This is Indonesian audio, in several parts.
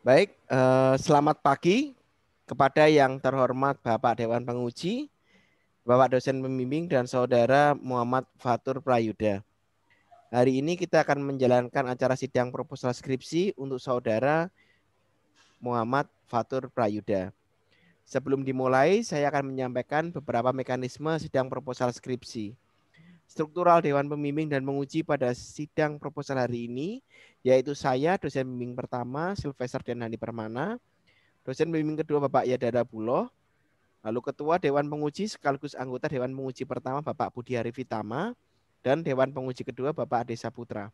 Baik, selamat pagi kepada yang terhormat Bapak Dewan Penguji, Bapak dosen pembimbing, dan Saudara Muhammad Fatur Prayuda. Hari ini kita akan menjalankan acara sidang proposal skripsi untuk Saudara Muhammad Fatur Prayuda. Sebelum dimulai, saya akan menyampaikan beberapa mekanisme sidang proposal skripsi. Struktural Dewan Pembimbing dan Penguji pada sidang proposal hari ini, yaitu saya, dosen pembimbing pertama, Sylvester Denhani Permana, dosen pembimbing kedua Bapak Yadara Buloh, lalu ketua Dewan Penguji sekaligus anggota Dewan Penguji pertama Bapak Budi Arifitama, dan Dewan Penguji kedua Bapak Ade Saputra.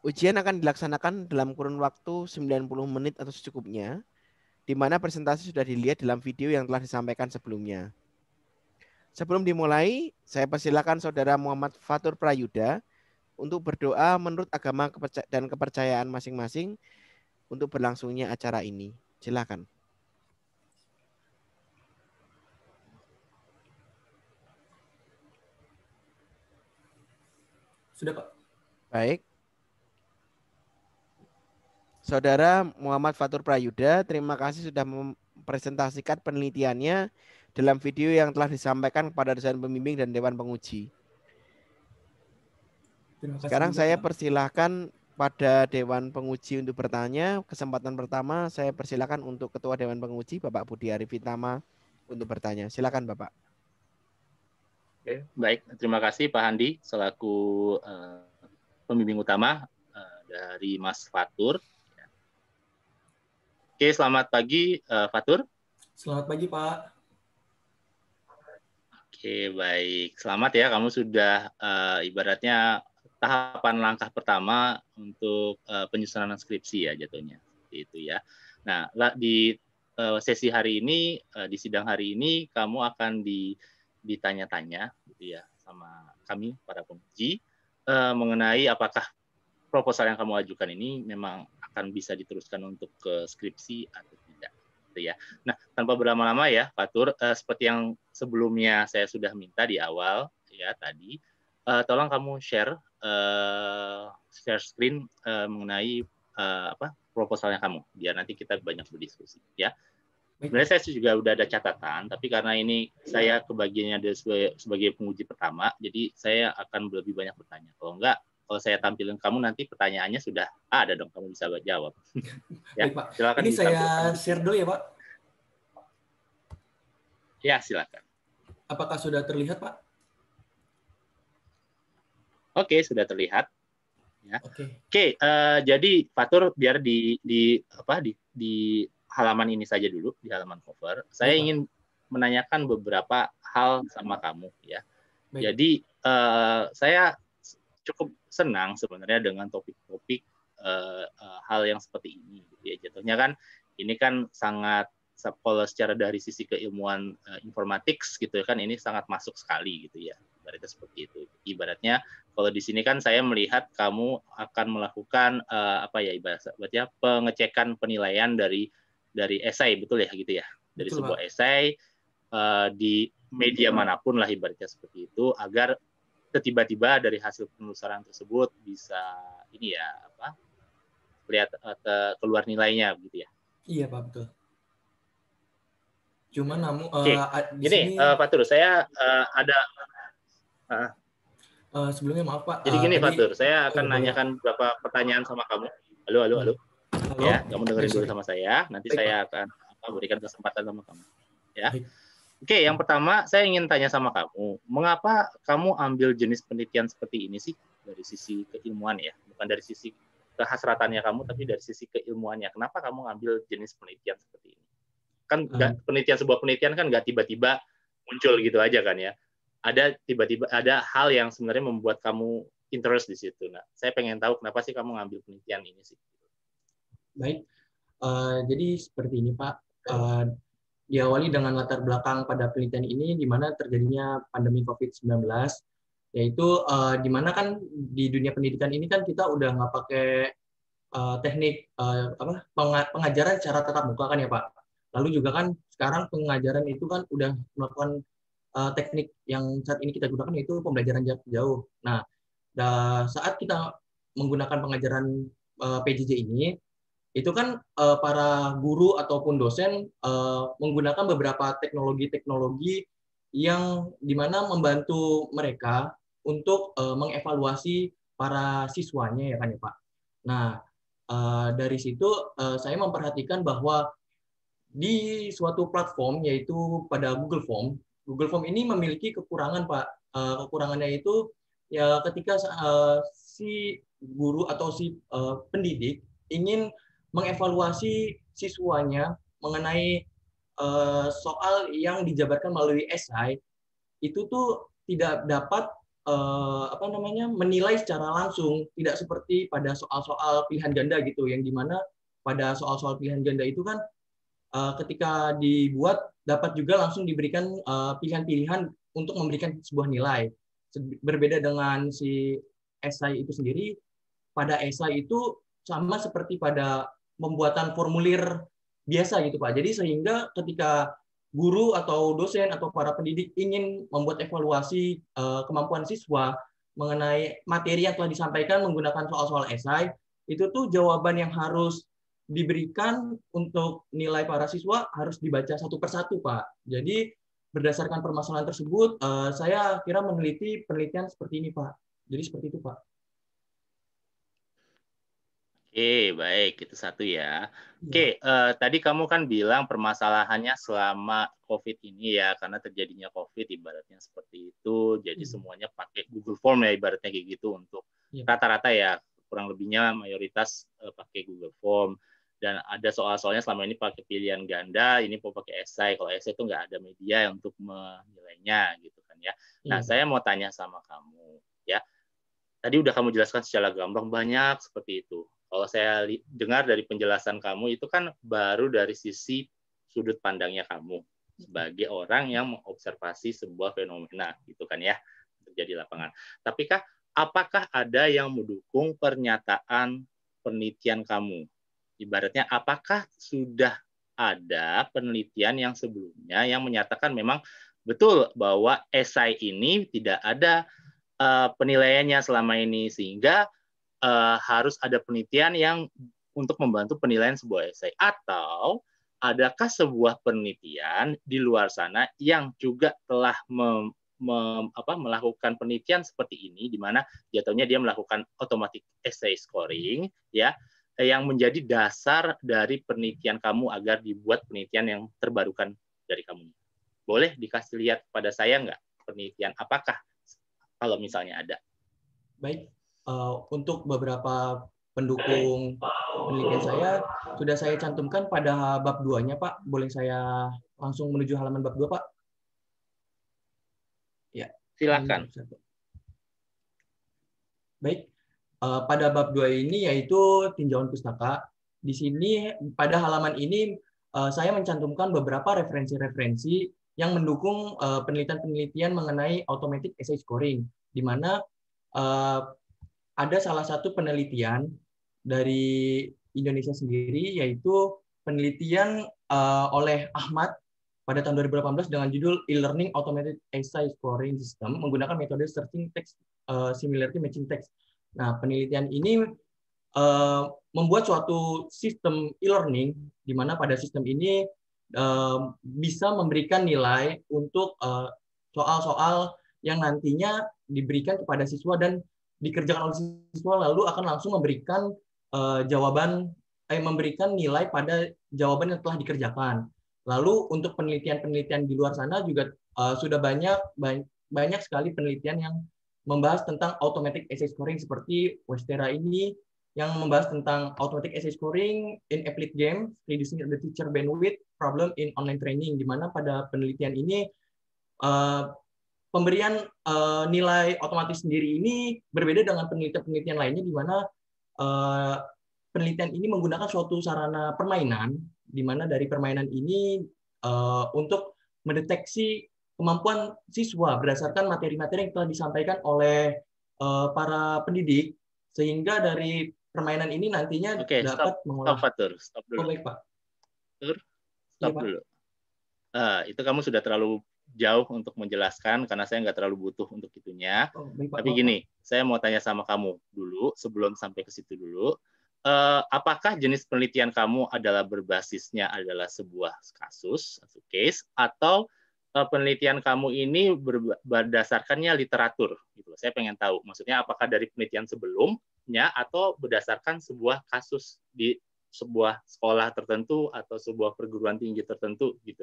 Ujian akan dilaksanakan dalam kurun waktu 90 menit atau secukupnya, di mana presentasi sudah dilihat dalam video yang telah disampaikan sebelumnya. Sebelum dimulai, saya persilakan Saudara Muhammad Fatur Prayuda untuk berdoa menurut agama dan kepercayaan masing-masing untuk berlangsungnya acara ini. Silakan. Sudah, Pak. Baik. Saudara Muhammad Fatur Prayuda, terima kasih sudah mempresentasikan penelitiannya dalam video yang telah disampaikan kepada dosen pembimbing dan Dewan Penguji. Terima kasih Sekarang juga, saya Pak. persilahkan pada Dewan Penguji untuk bertanya. Kesempatan pertama saya persilahkan untuk Ketua Dewan Penguji Bapak Budi Arifitama untuk bertanya. Silakan Bapak. Oke, baik. Terima kasih Pak Handi selaku pembimbing utama dari Mas Fatur. Oke, selamat pagi Fatur. Selamat pagi, Pak. Oke, baik. Selamat ya, kamu sudah ibaratnya tahapan langkah pertama untuk penyusunan skripsi ya jatuhnya. Itu ya. Nah, di sesi hari ini, di sidang hari ini, kamu akan ditanya-tanya gitu ya sama kami para penguji mengenai apakah proposal yang kamu ajukan ini memang akan bisa diteruskan untuk ke skripsi atau tidak gitu ya. Nah, tanpa berlama-lama ya Fatur, seperti yang sebelumnya saya sudah minta di awal ya tadi, tolong kamu share screen mengenai proposalnya kamu biar nanti kita banyak berdiskusi ya. Sebenarnya saya juga udah ada catatan, tapi karena ini saya kebagiannya ada sebagai penguji pertama, jadi saya akan lebih banyak bertanya. Kalau saya tampilin kamu nanti pertanyaannya sudah ada dong, kamu bisa jawab. Ya, baik, Pak. silakan Ini saya ditampilkan. share dulu ya, Pak. Ya, silakan. Apakah sudah terlihat, Pak? Oke, sudah terlihat. Ya. Oke. Jadi Fatur biar di halaman ini saja dulu, di halaman cover. Saya ingin menanyakan beberapa hal sama kamu ya. Baik. Jadi saya cukup senang sebenarnya dengan topik-topik hal yang seperti ini gitu ya. Jatuhnya kan ini kan sangat, kalau secara dari sisi keilmuan informatik gitu kan ini sangat masuk sekali gitu ya. Ibaratnya seperti itu. Ibaratnya kalau di sini kan saya melihat kamu akan melakukan ibaratnya pengecekan penilaian dari esai, betul ya gitu ya. Dari betul, sebuah esai di media manapun lah ibaratnya seperti itu, agar tiba-tiba dari hasil penelusuran tersebut bisa ini ya lihat keluar nilainya gitu ya. Iya Pak, betul. Cuman namun di sini Fatur, saya ada sebelumnya maaf Pak. Jadi gini Fatur, saya akan nanyakan beberapa pertanyaan sama kamu. Halo. Ya, kamu dengerin dulu sama saya. Nanti saya akan berikan kesempatan sama kamu. Ya. Oke, yang pertama saya ingin tanya sama kamu, mengapa kamu ambil jenis penelitian seperti ini sih dari sisi keilmuan ya, bukan dari sisi kehasratannya kamu, tapi dari sisi keilmuannya. Kenapa kamu ngambil jenis penelitian seperti ini? Kan sebuah penelitian kan nggak tiba-tiba muncul gitu aja kan ya. Ada tiba-tiba ada hal yang sebenarnya membuat kamu interest di situ. Nah, saya pengen tahu kenapa sih kamu ngambil penelitian ini sih? Baik, jadi seperti ini Pak. Diawali dengan latar belakang pada penelitian ini di mana terjadinya pandemi COVID-19, yaitu di mana kan di dunia pendidikan ini kan kita udah nggak pakai teknik pengajaran secara tatap muka kan ya Pak. Lalu juga kan sekarang pengajaran itu kan udah melakukan teknik yang saat ini kita gunakan yaitu pembelajaran jarak jauh. Nah, saat kita menggunakan pengajaran PJJ ini, itu kan para guru ataupun dosen menggunakan beberapa teknologi-teknologi yang dimana membantu mereka untuk mengevaluasi para siswanya ya kan ya Pak. Nah, dari situ saya memperhatikan bahwa di suatu platform yaitu pada Google Form ini memiliki kekurangan Pak. Kekurangannya itu ya ketika si guru atau si pendidik ingin mengevaluasi siswanya mengenai soal yang dijabarkan melalui esai, itu tuh tidak dapat menilai secara langsung, tidak seperti pada soal-soal pilihan ganda gitu, yang dimana pada soal-soal pilihan ganda itu kan ketika dibuat dapat juga langsung diberikan pilihan-pilihan untuk memberikan sebuah nilai. Berbeda dengan si esai itu sendiri, pada esai itu sama seperti pada pembuatan formulir biasa gitu Pak. Jadi sehingga ketika guru atau dosen atau para pendidik ingin membuat evaluasi kemampuan siswa mengenai materi yang telah disampaikan menggunakan soal-soal esai, itu tuh jawaban yang harus diberikan untuk nilai para siswa harus dibaca satu persatu, Pak. Jadi berdasarkan permasalahan tersebut, saya kira meneliti penelitian seperti ini, Pak. Jadi seperti itu, Pak. Oke, baik, itu satu ya. Oke, tadi kamu kan bilang permasalahannya selama COVID ini ya, karena terjadinya COVID ibaratnya seperti itu, jadi semuanya pakai Google Form ya ibaratnya kayak gitu untuk rata-rata ya, kurang lebihnya mayoritas pakai Google Form. Dan ada soal-soalnya selama ini pakai pilihan ganda, ini mau pakai esai. Kalau esai itu nggak ada media untuk menilainya gitu kan ya. Nah, saya mau tanya sama kamu ya. Tadi udah kamu jelaskan secara gamblang banyak seperti itu. Kalau saya dengar dari penjelasan kamu itu kan baru dari sisi sudut pandangnya kamu sebagai orang yang mengobservasi sebuah fenomena gitu kan ya terjadi di lapangan. Tapi apakah ada yang mendukung pernyataan penelitian kamu? Ibaratnya apakah sudah ada penelitian yang sebelumnya yang menyatakan memang betul bahwa esai ini tidak ada penilaiannya selama ini sehingga harus ada penelitian yang untuk membantu penilaian sebuah esai, atau adakah sebuah penelitian di luar sana yang juga telah melakukan penelitian seperti ini, di mana jatuhnya dia melakukan automatic essay scoring, ya, yang menjadi dasar dari penelitian kamu agar dibuat penelitian yang terbarukan dari kamu. Boleh dikasih lihat pada saya nggak penelitian apakah kalau misalnya ada? Baik. Untuk beberapa pendukung penelitian saya sudah saya cantumkan pada bab 2-nya, Pak. Boleh saya langsung menuju halaman bab 2, Pak? Ya. Silakan. Baik. Pada bab 2 ini yaitu tinjauan pustaka. Di sini pada halaman ini saya mencantumkan beberapa referensi-referensi yang mendukung penelitian-penelitian mengenai automatic essay scoring, di mana ada salah satu penelitian dari Indonesia sendiri, yaitu penelitian oleh Ahmad pada tahun 2018 dengan judul E-Learning Automated Essay Scoring System menggunakan metode Searching Text Similarity Matching Text. Nah, penelitian ini membuat suatu sistem e-learning di mana pada sistem ini bisa memberikan nilai untuk soal-soal yang nantinya diberikan kepada siswa dan dikerjakan oleh siswa, lalu akan langsung memberikan memberikan nilai pada jawaban yang telah dikerjakan. Lalu untuk penelitian-penelitian di luar sana juga sudah banyak sekali penelitian yang membahas tentang automatic essay scoring, seperti Westera ini yang membahas tentang automatic essay scoring in applet game, reducing the teacher bandwidth problem in online training, di mana pada penelitian ini pemberian nilai otomatis sendiri ini berbeda dengan penelitian-penelitian lainnya, di mana penelitian ini menggunakan suatu sarana permainan, di mana dari permainan ini untuk mendeteksi kemampuan siswa berdasarkan materi-materi yang telah disampaikan oleh para pendidik, sehingga dari permainan ini nantinya dapat mengolah. Stop dulu. Oh, baik, Pak. Stop dulu. Itu kamu sudah terlalu jauh untuk menjelaskan karena saya nggak terlalu butuh untuk itunya. Tapi gini, saya mau tanya sama kamu dulu sebelum sampai ke situ dulu. apakah jenis penelitian kamu adalah berbasisnya adalah sebuah kasus atau case, atau penelitian kamu ini berdasarkannya literatur gitu. Saya pengen tahu maksudnya apakah dari penelitian sebelumnya atau berdasarkan sebuah kasus di sebuah sekolah tertentu atau sebuah perguruan tinggi tertentu gitu.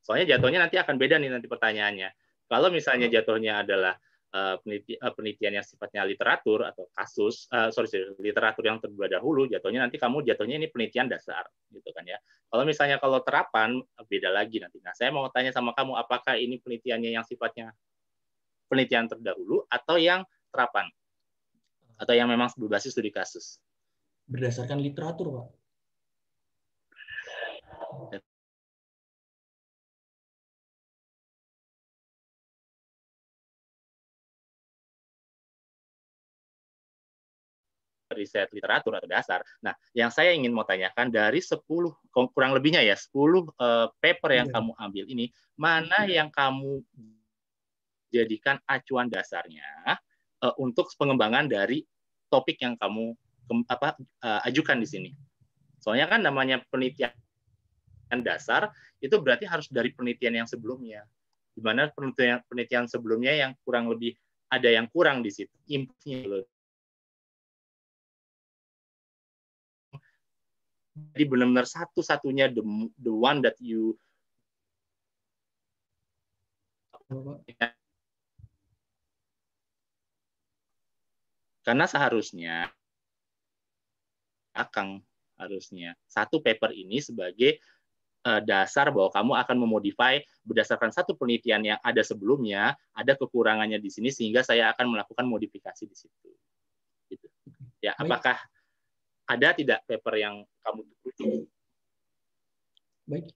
Soalnya jatuhnya nanti akan beda nih nanti pertanyaannya. Kalau misalnya jatuhnya adalah penelitian yang sifatnya literatur atau kasus, literatur yang terlebih dahulu, jatuhnya ini penelitian dasar, gitu kan ya. Kalau terapan beda lagi nanti. Nah, saya mau tanya sama kamu, apakah ini penelitiannya yang sifatnya penelitian terdahulu atau yang terapan, atau yang memang berbasis studi kasus? Berdasarkan literatur, Pak. Riset literatur atau dasar. Nah, yang saya ingin mau tanyakan dari 10 kurang lebihnya ya 10 paper yang kamu ambil ini, mana yang kamu jadikan acuan dasarnya untuk pengembangan dari topik yang kamu ajukan di sini. Soalnya kan namanya penelitian dasar itu berarti harus dari penelitian yang sebelumnya. Di mana penelitian sebelumnya yang kurang lebih ada yang kurang di situ. Improve-nya. Jadi benar-benar satu-satunya the one that you karena seharusnya harusnya satu paper ini sebagai dasar bahwa kamu akan memodify berdasarkan satu penelitian yang ada sebelumnya, ada kekurangannya di sini sehingga saya akan melakukan modifikasi di situ. Gitu. Ya, apakah ada tidak paper yang kamu butuh? Baik,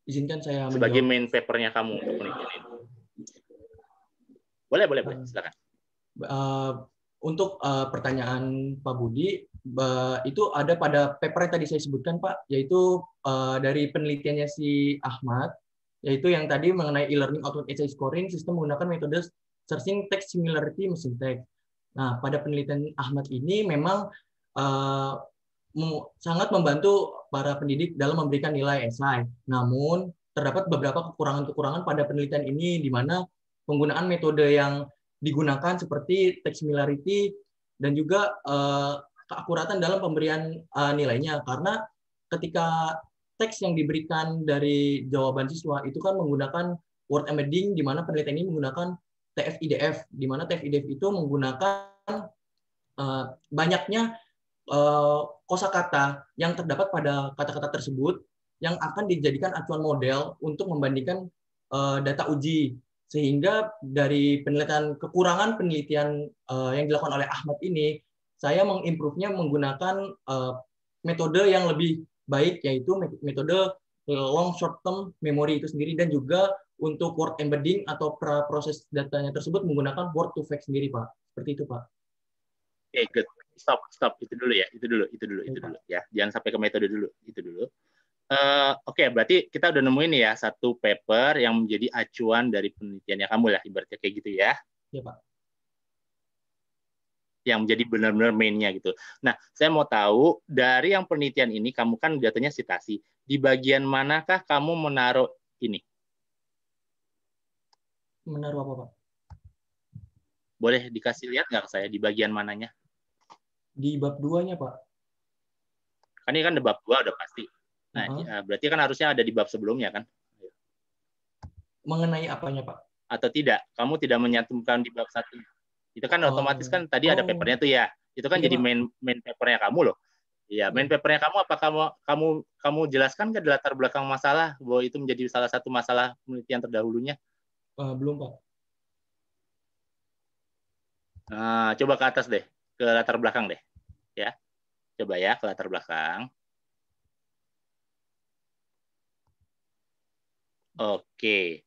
izinkan saya sebagai menjawab. main papernya kamu untuk penelitian ini. Boleh, silakan. Untuk pertanyaan Pak Budi, itu ada pada paper yang tadi saya sebutkan, Pak, yaitu dari penelitiannya si Ahmad, yaitu yang tadi mengenai e-learning output essay scoring sistem menggunakan metode searching text similarity mesin text. Nah, pada penelitian Ahmad ini memang sangat membantu para pendidik dalam memberikan nilai esai. Namun, terdapat beberapa kekurangan-kekurangan pada penelitian ini, di mana penggunaan metode yang digunakan seperti text similarity dan juga keakuratan dalam pemberian nilainya. Karena ketika teks yang diberikan dari jawaban siswa itu kan menggunakan word embedding, di mana penelitian ini menggunakan TF-IDF, di mana TF-IDF itu menggunakan banyaknya kosakata yang terdapat pada kata-kata tersebut yang akan dijadikan acuan model untuk membandingkan data uji. Sehingga dari kekurangan penelitian yang dilakukan oleh Ahmad ini, saya mengimprove-nya menggunakan metode yang lebih baik, yaitu metode long short term memory itu sendiri, dan juga untuk word embedding atau proses datanya tersebut menggunakan word to fact sendiri, Pak. Seperti itu, Pak. Oke, good. Stop. Itu dulu ya. Jangan sampai ke metode dulu. Itu dulu. Oke, berarti kita udah nemuin ya satu paper yang menjadi acuan dari penelitiannya kamu lah, ibaratnya kayak gitu ya. Iya, Pak. Yang menjadi benar-benar mainnya gitu. Nah, saya mau tahu dari yang penelitian ini kamu kan datanya citasi. Di bagian manakah kamu menaruh ini? Menaruh apa, Pak? Boleh dikasih lihat nggak saya di bagian mananya? Di bab 2-nya, Pak. Kan ini kan di bab 2 udah pasti. Nah, berarti kan harusnya ada di bab sebelumnya kan? Mengenai apanya, Pak? Atau tidak? Kamu tidak menyantumkan di bab 1. Itu kan otomatis kan tadi ada papernya tuh ya. Itu kan jadi main papernya kamu loh. Iya, main papernya kamu apa kamu jelaskan ke latar belakang masalah bahwa itu menjadi salah satu masalah penelitian terdahulunya? Belum, Pak. Nah, coba ke atas deh, ke latar belakang deh. Ya. Coba ya ke latar belakang. Oke.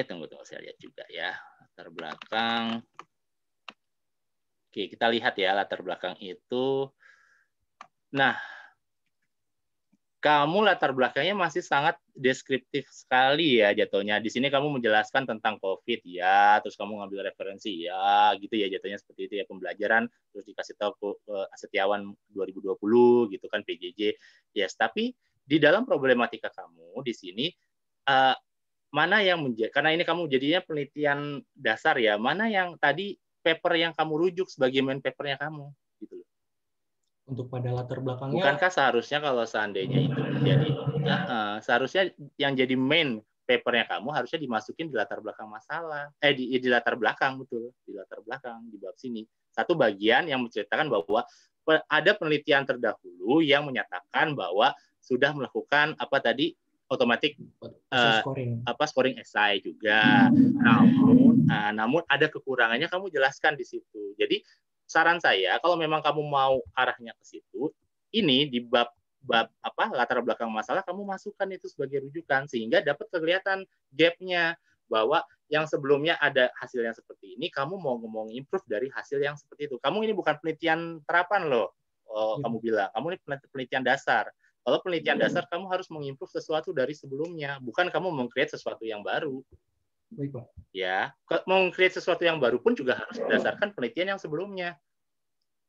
Tunggu saya lihat juga ya latar belakang. Oke, kita lihat ya latar belakang itu. Nah, kamu latar belakangnya masih sangat deskriptif sekali ya jatuhnya. Di sini kamu menjelaskan tentang COVID ya, terus kamu ngambil referensi ya, gitu ya jatuhnya seperti itu ya, pembelajaran terus dikasih tahu ke Setiawan 2020 gitu kan PJJ. Yes, tapi di dalam problematika kamu di sini mana yang menjadi, karena ini kamu jadinya penelitian dasar ya, mana yang tadi paper yang kamu rujuk sebagai main papernya kamu gitu loh. Untuk pada latar belakangnya. Bukankah seharusnya kalau seandainya itu menjadi, seharusnya yang jadi main papernya kamu harusnya dimasukin di latar belakang masalah, di latar belakang, betul, di latar belakang di bab sini. Satu bagian yang menceritakan bahwa ada penelitian terdahulu yang menyatakan bahwa sudah melakukan apa tadi otomatik scoring essay juga. Namun ada kekurangannya kamu jelaskan di situ. Jadi saran saya kalau memang kamu mau arahnya ke situ, ini di bab latar belakang masalah kamu masukkan itu sebagai rujukan sehingga dapat kelihatan gap-nya bahwa yang sebelumnya ada hasil yang seperti ini, kamu mau ngomong improve dari hasil yang seperti itu. Kamu ini bukan penelitian terapan loh. Kamu bilang, kamu ini penelitian dasar. Kalau penelitian dasar kamu harus mengimprove sesuatu dari sebelumnya, bukan kamu meng-create sesuatu yang baru. Baik, Pak. Ya, meng-create sesuatu yang baru pun juga harus berdasarkan penelitian yang sebelumnya.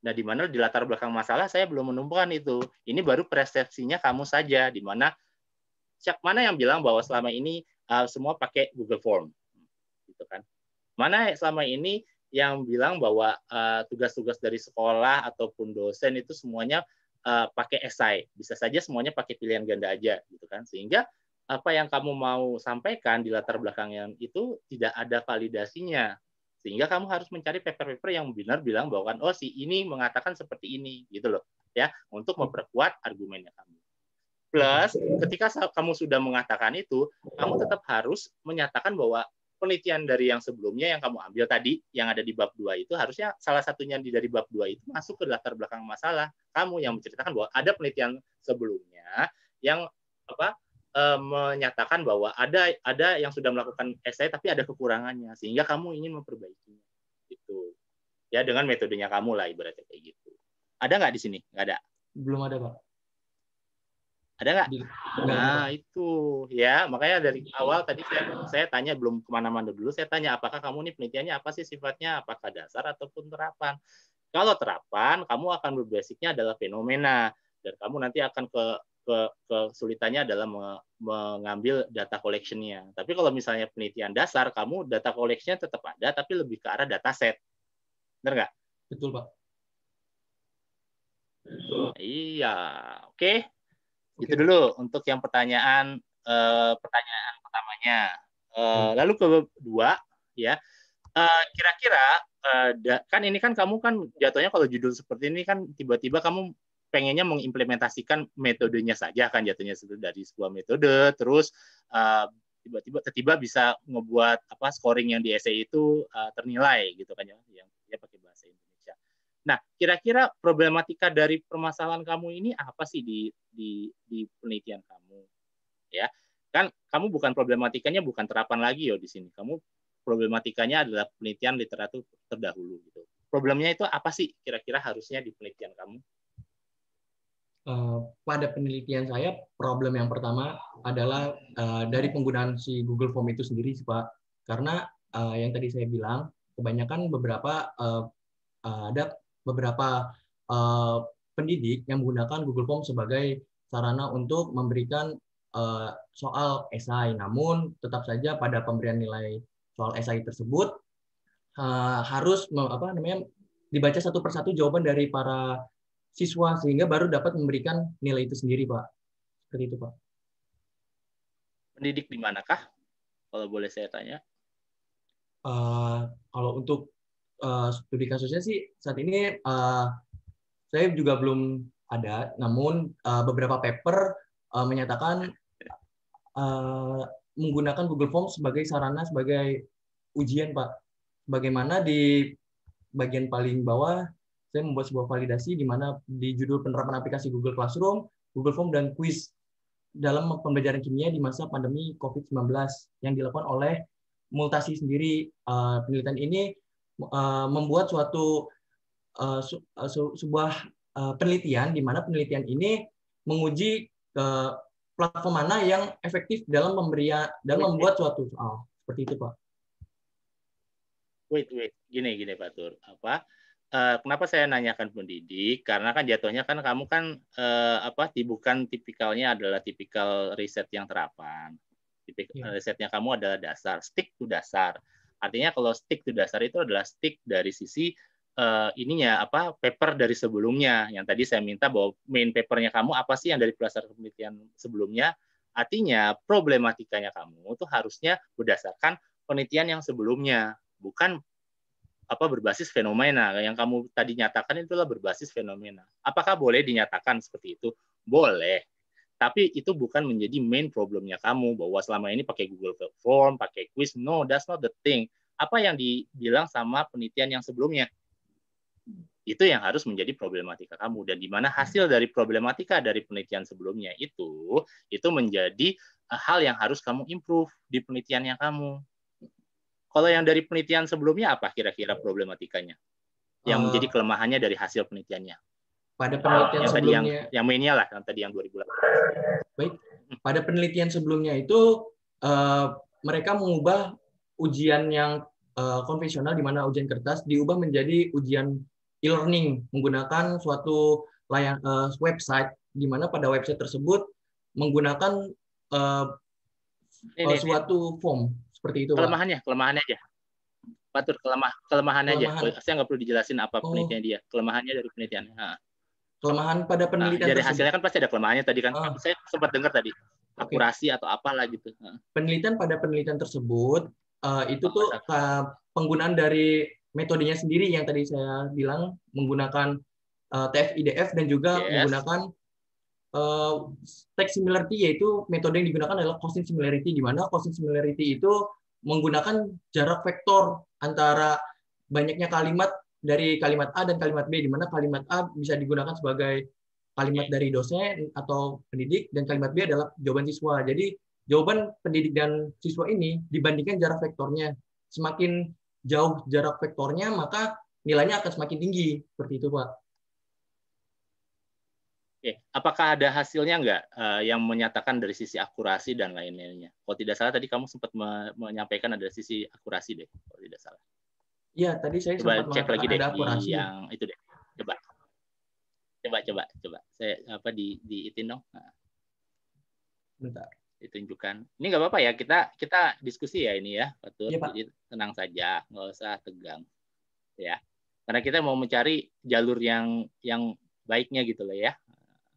Nah, di mana di latar belakang masalah saya belum menemukan itu. Ini baru persepsinya kamu saja, di mana yang bilang bahwa selama ini semua pakai Google Form, gitu kan? Mana selama ini yang bilang bahwa tugas-tugas dari sekolah ataupun dosen itu semuanya pakai essay, bisa saja semuanya pakai pilihan ganda aja, gitu kan? Sehingga apa yang kamu mau sampaikan di latar belakang yang itu tidak ada validasinya. Sehingga kamu harus mencari paper-paper yang benar bilang bahwa oh si ini mengatakan seperti ini gitu loh ya, untuk memperkuat argumennya kamu. Plus ketika kamu sudah mengatakan itu, kamu tetap harus menyatakan bahwa penelitian dari yang sebelumnya yang kamu ambil tadi yang ada di bab 2 itu harusnya salah satunya dari bab 2 itu masuk ke latar belakang masalah. Kamu yang menceritakan bahwa ada penelitian sebelumnya yang menyatakan bahwa ada yang sudah melakukan essay tapi ada kekurangannya sehingga kamu ingin memperbaikinya gitu ya, dengan metodenya kamu lah ibaratnya kayak gitu. Ada nggak di sini? Nggak ada. Belum ada, Pak. Ada nggak? Nah itu ya, makanya dari awal tadi saya tanya, belum kemana-mana dulu, saya tanya apakah kamu ini penelitiannya apa sih sifatnya, apakah dasar ataupun terapan. Kalau terapan kamu akan berbasicnya adalah fenomena dan kamu nanti akan kesulitannya adalah mengambil data collection-nya. Tapi kalau misalnya penelitian dasar, kamu data collection-nya tetap ada, tapi lebih ke arah dataset. Benar nggak? Betul, Pak. Iya, oke. Itu dulu untuk yang pertanyaan pertamanya. Lalu kedua, ya, kira-kira kan ini kan kamu kan jatuhnya kalau judul seperti ini kan tiba-tiba kamu pengennya mengimplementasikan metodenya saja kan jatuhnya dari sebuah metode, terus tiba-tiba bisa ngebuat scoring yang di essay itu ternilai gitu kan ya, yang dia pakai bahasa Indonesia. Nah, kira-kira problematika dari permasalahan kamu ini apa sih di penelitian kamu? Ya, kan kamu bukan problematikanya bukan terapan lagi di sini. Kamu problematikanya adalah penelitian literatur terdahulu gitu. Problemnya itu apa sih kira-kira harusnya di penelitian kamu? Pada penelitian saya, problem yang pertama adalah dari penggunaan si Google Form itu sendiri, Pak. Karena yang tadi saya bilang, kebanyakan ada beberapa pendidik yang menggunakan Google Form sebagai sarana untuk memberikan soal esai. Namun tetap saja pada pemberian nilai soal esai tersebut harus dibaca satu persatu jawaban dari para siswa sehingga baru dapat memberikan nilai itu sendiri, Pak. Seperti itu, Pak. Pendidik di manakah? Kalau boleh saya tanya. Kalau untuk studi kasusnya sih saat ini saya juga belum ada, namun beberapa paper menyatakan menggunakan Google Form sebagai sarana sebagai ujian, Pak. Bagaimana di bagian paling bawah saya membuat sebuah validasi di mana di judul penerapan aplikasi Google Classroom, Google Form, dan kuis dalam pembelajaran kimia di masa pandemi COVID-19 yang dilakukan oleh Multasi sendiri. Penelitian ini membuat sebuah penelitian di mana penelitian ini menguji ke platform mana yang efektif dalam membuat suatu soal. Seperti itu, Pak. Wait. Gini Pak Tur. Kenapa saya nanyakan pendidik? Karena kan jatuhnya kan kamu kan bukan tipikalnya adalah tipikal riset yang terapan. Risetnya kamu adalah dasar, stick to dasar. Artinya kalau stick to dasar itu adalah stick dari sisi paper dari sebelumnya. Yang tadi saya minta bahwa main papernya kamu apa sih yang dari berdasarkan penelitian sebelumnya. Artinya problematikanya kamu itu harusnya berdasarkan penelitian yang sebelumnya, bukan berbasis fenomena. Yang kamu tadi nyatakan itulah berbasis fenomena. Apakah boleh dinyatakan seperti itu? Boleh. Tapi itu bukan menjadi main problemnya kamu, bahwa selama ini pakai Google Form, pakai quiz. No, that's not the thing. Apa yang dibilang sama penelitian yang sebelumnya? Itu yang harus menjadi problematika kamu. Dan di mana hasil dari problematika dari penelitian sebelumnya itu menjadi hal yang harus kamu improve di penelitiannya kamu. Kalau yang dari penelitian sebelumnya apa kira-kira problematikanya? Yang menjadi kelemahannya dari hasil penelitiannya? Pada penelitian yang sebelumnya, tadi yang mainnya lah, yang tadi yang 2018. Baik, pada penelitian sebelumnya itu mereka mengubah ujian yang konvensional di mana ujian kertas diubah menjadi ujian e-learning menggunakan suatu website di mana pada website tersebut menggunakan suatu form seperti itu, Pak. Kelemahannya aja. Pak Tur, kelemahannya aja. Saya nggak perlu dijelasin apa penelitian dia. Kelemahannya dari penelitian. Kelemahan pada penelitian dari tersebut. Hasilnya kan pasti ada kelemahannya tadi kan. Saya sempat dengar tadi. Akurasi atau apalah gitu. Penelitian pada penelitian tersebut itu penggunaan dari metodenya sendiri yang tadi saya bilang menggunakan TF-IDF dan juga menggunakan text similarity, yaitu metode yang digunakan adalah Cosin similarity, di mana Cosin similarity itu menggunakan jarak vektor antara banyaknya kalimat dari kalimat A dan kalimat B, di mana kalimat A bisa digunakan sebagai kalimat dari dosen atau pendidik dan kalimat B adalah jawaban siswa. Jadi jawaban pendidik dan siswa ini dibandingkan jarak vektornya. Semakin jauh jarak vektornya, maka nilainya akan semakin tinggi. Seperti itu, Pak. Oke. Apakah ada hasilnya nggak yang menyatakan dari sisi akurasi dan lain-lainnya? Kalau tidak salah tadi kamu sempat menyampaikan ada sisi akurasi deh, kalau tidak salah. Iya, tadi saya sempat cek lagi deh ada akurasi. Di yang itu deh. Coba. Saya diitin dong. Nah. Bentar. Ditunjukkan. Ini nggak apa-apa ya, kita diskusi ya ini ya, Pak. Ya, Pak. Jadi tenang saja, nggak usah tegang. Ya. Karena kita mau mencari jalur yang baiknya gitu loh ya.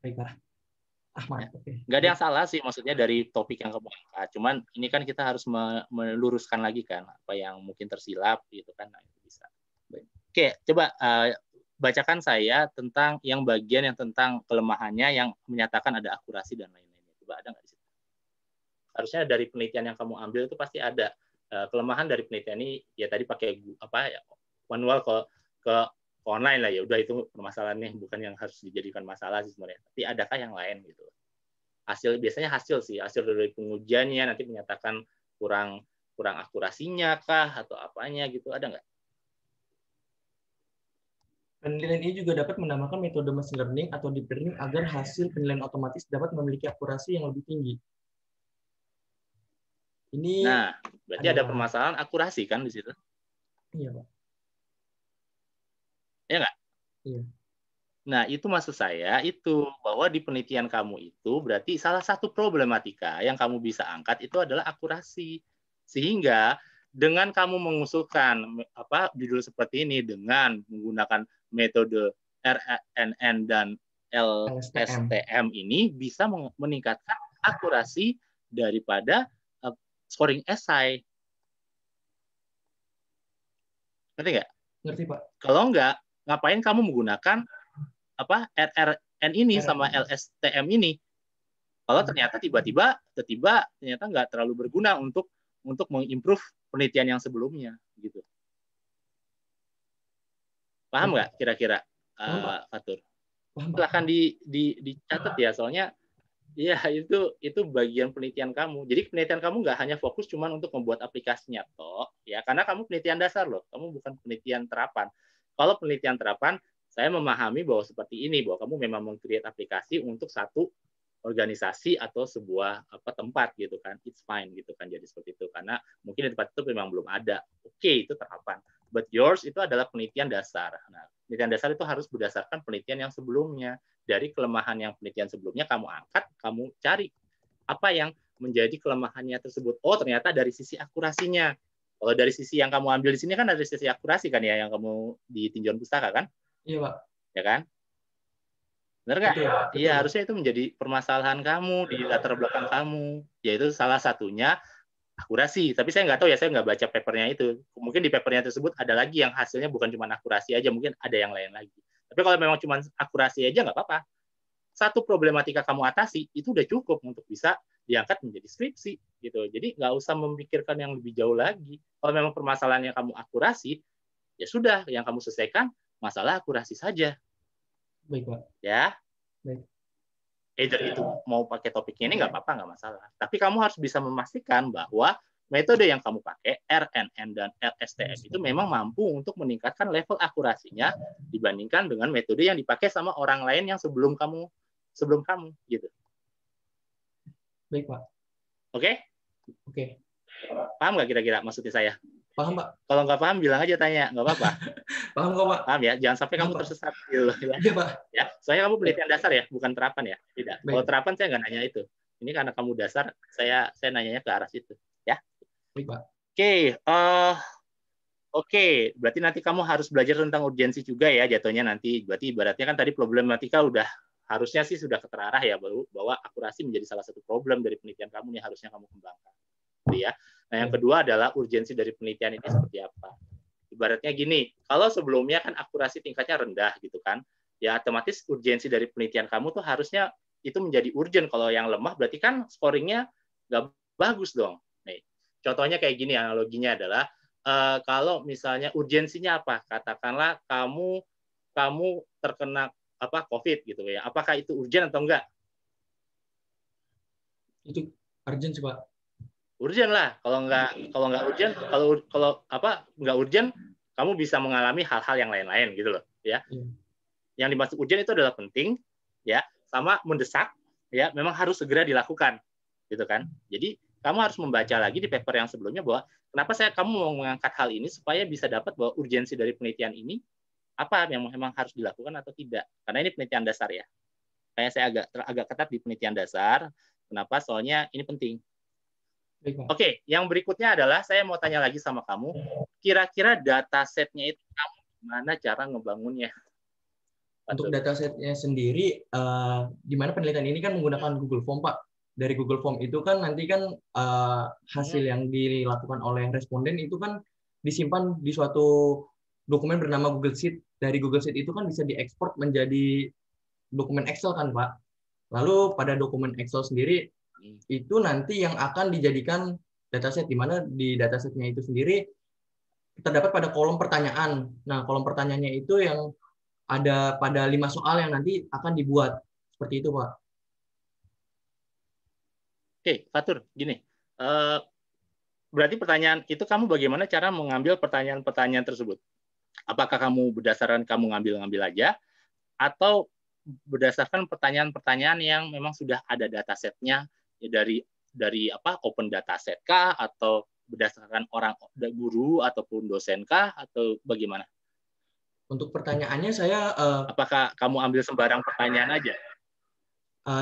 Baik, Pak. Ya. Nggak ada yang salah sih maksudnya dari topik yang kamu angkat. Cuman ini kan kita harus meluruskan lagi kan apa yang mungkin tersilap gitu kan. Nah, itu bisa. Baik. Oke, coba bacakan saya tentang yang bagian yang tentang kelemahannya yang menyatakan ada akurasi dan lain-lainnya. Coba ada nggak di situ? Harusnya dari penelitian yang kamu ambil itu pasti ada kelemahan dari penelitian ini. Ya tadi pakai manual ke online lah, ya udah itu permasalahannya, bukan yang harus dijadikan masalah sih sebenarnya. Tapi adakah yang lain gitu? Biasanya hasil dari pengujiannya nanti menyatakan kurang akurasinya kah atau apanya gitu, ada nggak? Penilaian ini juga dapat menambahkan metode machine learning atau deep learning agar hasil penilaian otomatis dapat memiliki akurasi yang lebih tinggi. Nah, berarti ada permasalahan akurasi kan di situ? Iya, Pak. Ya nggak? Iya. Nah, itu maksud saya itu bahwa di penelitian kamu itu berarti salah satu problematika yang kamu bisa angkat itu adalah akurasi. Sehingga dengan kamu mengusulkan judul seperti ini dengan menggunakan metode RNN dan LSTM ini bisa meningkatkan akurasi daripada scoring esai. Ngerti nggak? Ngerti, Pak. Kalau nggak, ngapain kamu menggunakan RRN ini sama LSTM ini? Kalau ternyata tiba-tiba ternyata nggak terlalu berguna untuk mengimprove penelitian yang sebelumnya, gitu. Paham nggak kira-kira, Fatur? Silahkan dicatat ya, soalnya ya itu bagian penelitian kamu. Jadi penelitian kamu nggak hanya fokus cuma untuk membuat aplikasinya toh, ya karena kamu penelitian dasar loh, kamu bukan penelitian terapan. Kalau penelitian terapan, saya memahami bahwa seperti ini, bahwa kamu memang meng-create aplikasi untuk satu organisasi atau sebuah tempat gitu kan, it's fine gitu kan, jadi seperti itu karena mungkin di tempat itu memang belum ada, oke, itu terpapan. But yours itu adalah penelitian dasar. Nah, penelitian dasar itu harus berdasarkan penelitian yang sebelumnya. Dari kelemahan yang penelitian sebelumnya kamu angkat, kamu cari apa yang menjadi kelemahannya tersebut. Oh, ternyata dari sisi akurasinya. Kalau dari sisi yang kamu ambil di sini kan dari sisi akurasi kan ya, yang kamu di tinjauan pustaka kan? Iya, Pak. Ya kan? Benar nggak? Betul, Iya, harusnya itu menjadi permasalahan kamu di latar belakang kamu. Yaitu salah satunya akurasi. Tapi saya nggak tahu ya, saya nggak baca papernya itu. Mungkin di papernya tersebut ada lagi yang hasilnya bukan cuma akurasi aja, mungkin ada yang lain lagi. Tapi kalau memang cuma akurasi aja nggak apa-apa. Satu problematika kamu atasi, itu udah cukup untuk bisa diangkat menjadi skripsi. Gitu. Jadi nggak usah memikirkan yang lebih jauh lagi. Kalau memang permasalahannya kamu akurasi, ya sudah, yang kamu selesaikan masalah akurasi saja. Baik, Pak. Ya. Baik. Either itu mau pakai topiknya ini nggak apa-apa, nggak masalah. Tapi kamu harus bisa memastikan bahwa metode yang kamu pakai, RNN dan LSTM, itu memang mampu untuk meningkatkan level akurasinya dibandingkan dengan metode yang dipakai sama orang lain yang sebelum kamu gitu. Baik, Pak. Oke? Oke. Paham nggak kira-kira maksudnya saya? Paham, Pak. Kalau nggak paham, bilang aja, tanya. Nggak apa-apa. Paham kok, Pak. Paham ya? Jangan sampai kamu Pak. tersesat. Gitu, ya. Iya, Pak. Ya, soalnya kamu penelitian dasar ya, bukan terapan ya. Tidak. Baik. Kalau terapan saya nggak nanya itu. Ini karena kamu dasar, saya nanyanya ke arah situ. Ya. Baik, Pak. Oke, berarti nanti kamu harus belajar tentang urgensi juga ya jatuhnya nanti. Berarti ibaratnya kan tadi problematika udah harusnya sih sudah keterarah ya, bahwa akurasi menjadi salah satu problem dari penelitian kamu yang harusnya kamu kembangkan. Gitu ya. Nah, yang kedua adalah urgensi dari penelitian ini seperti apa. Ibaratnya gini, kalau sebelumnya kan akurasi tingkatnya rendah gitu kan, ya otomatis urgensi dari penelitian kamu tuh harusnya itu menjadi urgent. Kalau yang lemah berarti kan scoringnya nggak bagus dong. Nih, contohnya kayak gini, analoginya adalah kalau misalnya urgensinya apa? Katakanlah kamu terkena COVID gitu ya. Apakah itu urgent atau enggak? Itu urgent sih, Pak. Urgent lah. Kalau nggak urgent, kalau nggak urgent, kamu bisa mengalami hal-hal yang lain-lain gitu loh, ya. Yang dimaksud urgent itu adalah penting, ya, sama mendesak, ya, memang harus segera dilakukan, gitu kan. Jadi kamu harus membaca lagi di paper yang sebelumnya bahwa kenapa kamu mau mengangkat hal ini supaya bisa dapat bahwa urgensi dari penelitian ini apa yang memang harus dilakukan atau tidak. Karena ini penelitian dasar ya. Kayak saya agak ketat di penelitian dasar. Kenapa? Soalnya ini penting. Oke, yang berikutnya adalah saya mau tanya lagi sama kamu. Kira-kira datasetnya itu kamu gimana cara ngebangunnya? Untuk datasetnya sendiri, di mana penelitian ini kan menggunakan Google Form, Pak. Dari Google Form itu kan nanti kan hasil yang dilakukan oleh responden itu kan disimpan di suatu dokumen bernama Google Sheet. Dari Google Sheet itu kan bisa diekspor menjadi dokumen Excel kan, Pak. Lalu pada dokumen Excel sendiri itu nanti yang akan dijadikan dataset, di mana di datasetnya itu sendiri terdapat pada kolom pertanyaan. Nah, kolom pertanyaannya itu yang ada pada 5 soal yang nanti akan dibuat. Seperti itu, Pak. Oke, Fatur, gini. Berarti pertanyaan itu kamu bagaimana cara mengambil pertanyaan-pertanyaan tersebut? Apakah kamu berdasarkan kamu ngambil aja, atau berdasarkan pertanyaan-pertanyaan yang memang sudah ada datasetnya ya dari open dataset kah, atau berdasarkan orang guru ataupun dosen kah, atau bagaimana? Untuk pertanyaannya saya apakah kamu ambil sembarang pertanyaan aja?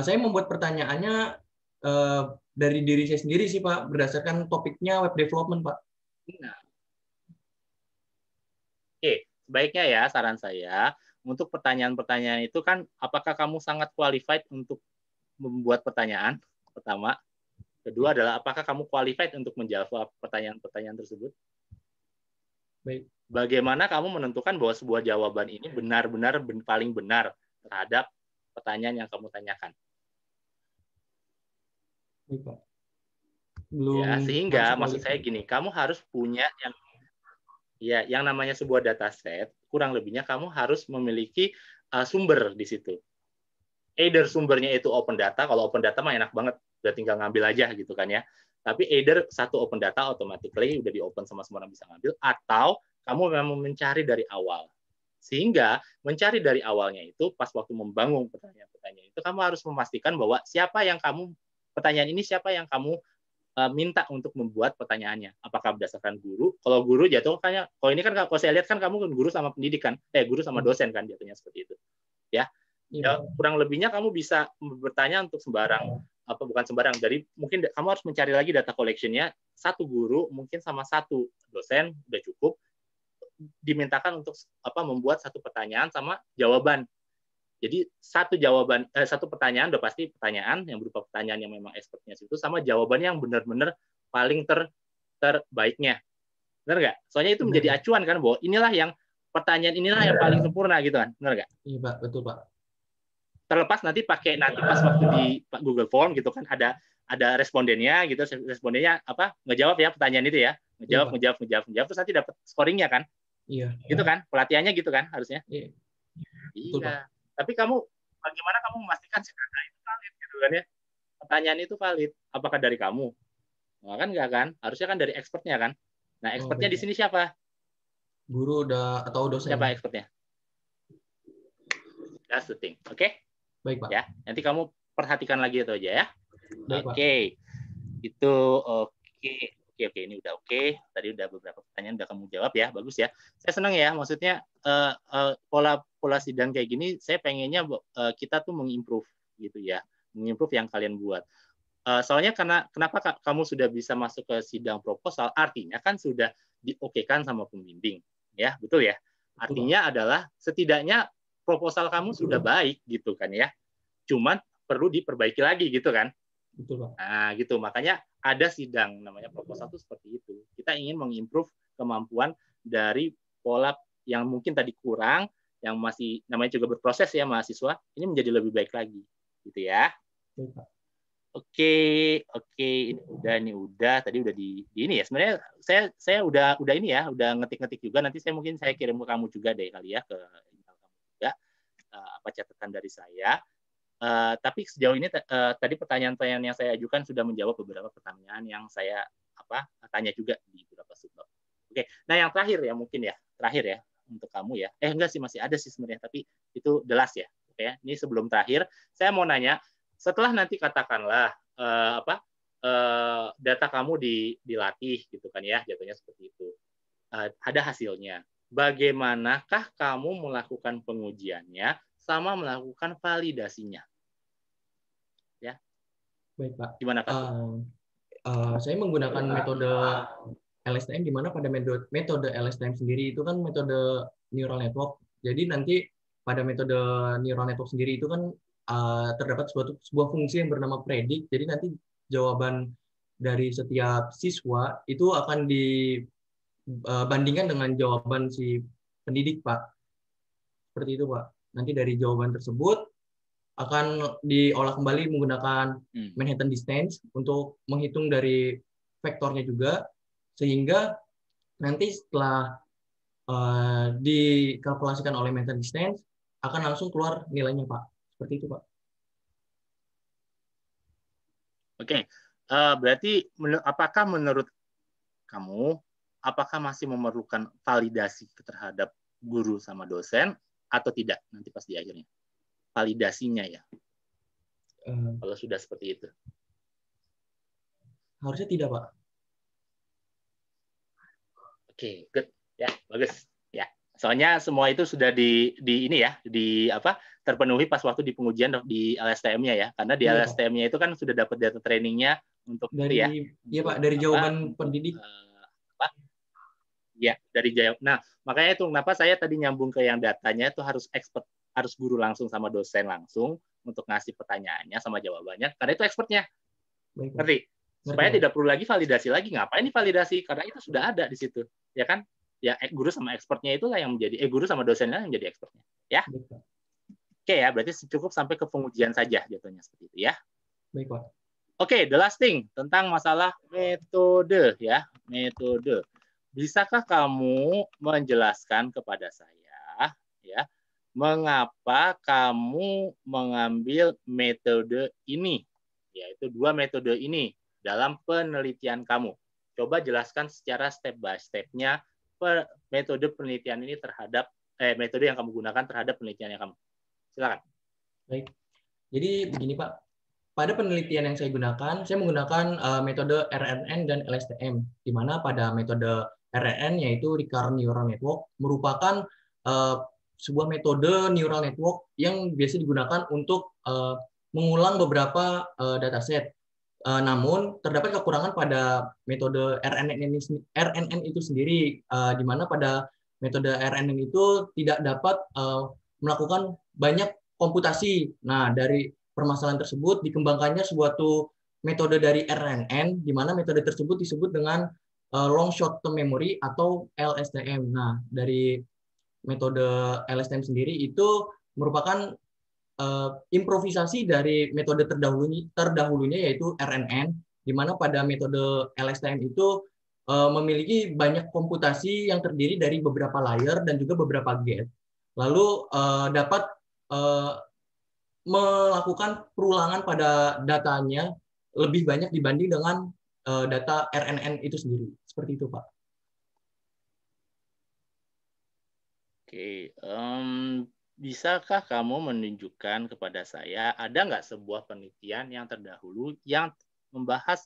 Saya membuat pertanyaannya dari diri saya sendiri sih, Pak, berdasarkan topiknya web development, Pak. Nah. Oke, sebaiknya ya saran saya untuk pertanyaan-pertanyaan itu kan apakah kamu sangat qualified untuk membuat pertanyaan? Pertama. Kedua adalah apakah kamu qualified untuk menjawab pertanyaan-pertanyaan tersebut? Baik. Bagaimana kamu menentukan bahwa sebuah jawaban ini benar-benar paling benar terhadap pertanyaan yang kamu tanyakan? Baik, Pak. Belum ya, sehingga maksud saya gini, kamu harus punya yang namanya sebuah dataset, kurang lebihnya kamu harus memiliki sumber di situ. Either sumbernya itu open data, kalau open data mah enak banget, udah tinggal ngambil aja gitu kan ya. Tapi either satu open data automatically udah di open sama semua orang bisa ngambil, atau kamu memang mencari dari awal. Sehingga mencari dari awalnya itu pas waktu membangun pertanyaan-pertanyaan itu itu kamu harus memastikan bahwa pertanyaan ini siapa yang kamu minta untuk membuat pertanyaannya. Apakah berdasarkan guru? Kalau guru jatuhnya, kalau ini kan kalau saya lihat kan kamu kan guru sama pendidikan, guru sama dosen kan jatuhnya seperti itu. Ya. Ya, kurang lebihnya kamu bisa bertanya untuk sembarang bukan sembarang, dari mungkin kamu harus mencari lagi data collection-nya, satu guru mungkin sama satu dosen udah cukup, dimintakan untuk membuat satu pertanyaan sama jawaban. Jadi satu pertanyaan udah pasti pertanyaan yang berupa pertanyaan yang memang expertnya itu, sama jawaban yang benar-benar paling terbaiknya. Benar nggak? Soalnya itu menjadi acuan kan, bahwa pertanyaan inilah yang paling sempurna gitu kan. Benar nggak? Iya Pak, betul Pak. Terlepas nanti pas waktu di Google Form gitu kan ada respondennya gitu, respondennya ngejawab ya pertanyaan itu ya, ngejawab terus nanti dapat scoringnya kan. Iya. Gitu kan, pelatihannya gitu kan harusnya. Iya. Iya. Tapi bagaimana kamu memastikan si data itu valid gitu kan ya? Pertanyaan itu valid. Apakah dari kamu? Nah, kan enggak kan? Harusnya kan dari expertnya kan. Nah, expertnya di sini siapa? Guru atau dosen. Siapa expertnya? That's the thing. Oke? Baik, Pak. Ya, nanti kamu perhatikan lagi itu aja ya. Oke. Itu oke. Oke, ini udah oke. Tadi udah beberapa pertanyaan udah kamu jawab ya. Bagus ya. Saya senang ya, maksudnya pola sidang kayak gini saya pengennya kita tuh mengimprove gitu ya. Mengimprove yang kalian buat. Soalnya kenapa kamu sudah bisa masuk ke sidang proposal, artinya kan sudah diokekan sama pembimbing. Ya, betul ya? Artinya adalah setidaknya proposal kamu sudah baik gitu kan ya. Cuman perlu diperbaiki lagi gitu kan. Betul, Pak. Nah, gitu. Makanya ada sidang namanya proposal itu seperti itu. Kita ingin mengimprove kemampuan dari pola yang mungkin tadi kurang, yang masih namanya juga berproses ya mahasiswa, ini menjadi lebih baik lagi. Gitu ya. Baik, Pak. Oke, ini udah tadi udah di ini ya. Sebenarnya saya udah ini ya, udah ngetik-ngetik juga. Nanti mungkin saya kirim ke kamu juga deh kali ya, ke email kamu juga catatan dari saya. Tapi sejauh ini tadi pertanyaan-pertanyaan yang saya ajukan sudah menjawab beberapa pertanyaan yang saya tanya juga di beberapa subbab. Oke, nah yang terakhir ya mungkin ya, untuk kamu ya. Enggak sih, masih ada sih sebenarnya, tapi itu the last ya. Oke, ini sebelum terakhir, saya mau nanya, setelah nanti katakanlah data kamu dilatih gitu kan ya, jatuhnya seperti itu. Ada hasilnya. Bagaimanakah kamu melakukan pengujiannya sama melakukan validasinya? Ya. Baik, Pak. Gimana Pak? Saya menggunakan metode LSTM, di mana pada metode LSTM sendiri itu kan metode neural network. Jadi nanti pada metode neural network sendiri itu kan terdapat sebuah fungsi yang bernama predik. Jadi nanti jawaban dari setiap siswa itu akan dibandingkan dengan jawaban si pendidik, Pak. Seperti itu, Pak. Nanti dari jawaban tersebut akan diolah kembali menggunakan Manhattan distance untuk menghitung dari vektornya juga, sehingga nanti setelah dikalkulasikan oleh Manhattan distance akan langsung keluar nilainya, Pak. Seperti itu, Pak. Oke, berarti apakah menurut kamu masih memerlukan validasi terhadap guru sama dosen atau tidak nanti pas di akhirnya? Validasinya ya. Kalau sudah seperti itu. Harusnya tidak, Pak. Oke, good. Ya, bagus. Ya. Soalnya semua itu sudah terpenuhi pas waktu di pengujian di LSTM-nya ya. Karena di LSTM-nya itu kan sudah dapat data trainingnya untuk dari Pak, dari jawaban pendidik. Ya, dari jawab. Nah, makanya itu kenapa saya tadi nyambung ke yang datanya itu harus guru langsung sama dosen langsung untuk ngasih pertanyaannya sama jawabannya, karena itu expertnya. Ngerti? Supaya tidak perlu lagi validasi lagi. Ngapain nih validasi? Karena itu sudah ada di situ. Ya kan? Ya, guru sama expertnya itulah yang menjadi guru sama dosennya yang menjadi expertnya. Ya. Oke ya, berarti cukup sampai ke pengujian saja jatuhnya seperti itu ya. Baik, Pak. Oke, the last thing tentang masalah metode ya, metode. Bisakah kamu menjelaskan kepada saya ya, mengapa kamu mengambil metode ini, yaitu 2 metode ini dalam penelitian kamu? Coba jelaskan secara step by step-nya metode penelitian ini terhadap metode yang kamu gunakan terhadap penelitian yang kamu. Silakan. Baik. Jadi begini Pak, pada penelitian yang saya gunakan, saya menggunakan metode RNN dan LSTM, di mana pada metode RNN yaitu Recurrent Neural Network merupakan sebuah metode neural network yang biasa digunakan untuk mengulang beberapa dataset. Namun terdapat kekurangan pada metode RNN itu sendiri, di mana pada metode RNN itu tidak dapat melakukan banyak komputasi. Nah, dari permasalahan tersebut dikembangkannya suatu metode dari RNN, di mana metode tersebut disebut dengan long short term memory atau LSTM. Nah, dari metode LSTM sendiri itu merupakan improvisasi dari metode terdahulunya yaitu RNN, di mana pada metode LSTM itu memiliki banyak komputasi yang terdiri dari beberapa layer dan juga beberapa gate. Lalu dapat melakukan perulangan pada datanya lebih banyak dibanding dengan data RNN itu sendiri. Seperti itu, Pak. Oke, bisakah kamu menunjukkan kepada saya ada nggak sebuah penelitian yang terdahulu yang membahas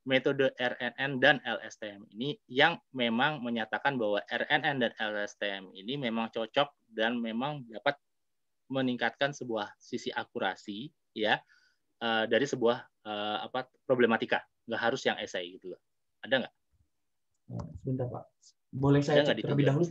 metode RNN dan LSTM ini yang memang menyatakan bahwa RNN dan LSTM ini memang cocok dan memang dapat meningkatkan sebuah sisi akurasi ya dari sebuah problematika, nggak harus yang esai gitu loh. Ada nggak? Sebentar Pak, boleh saya cek terlebih dahulu?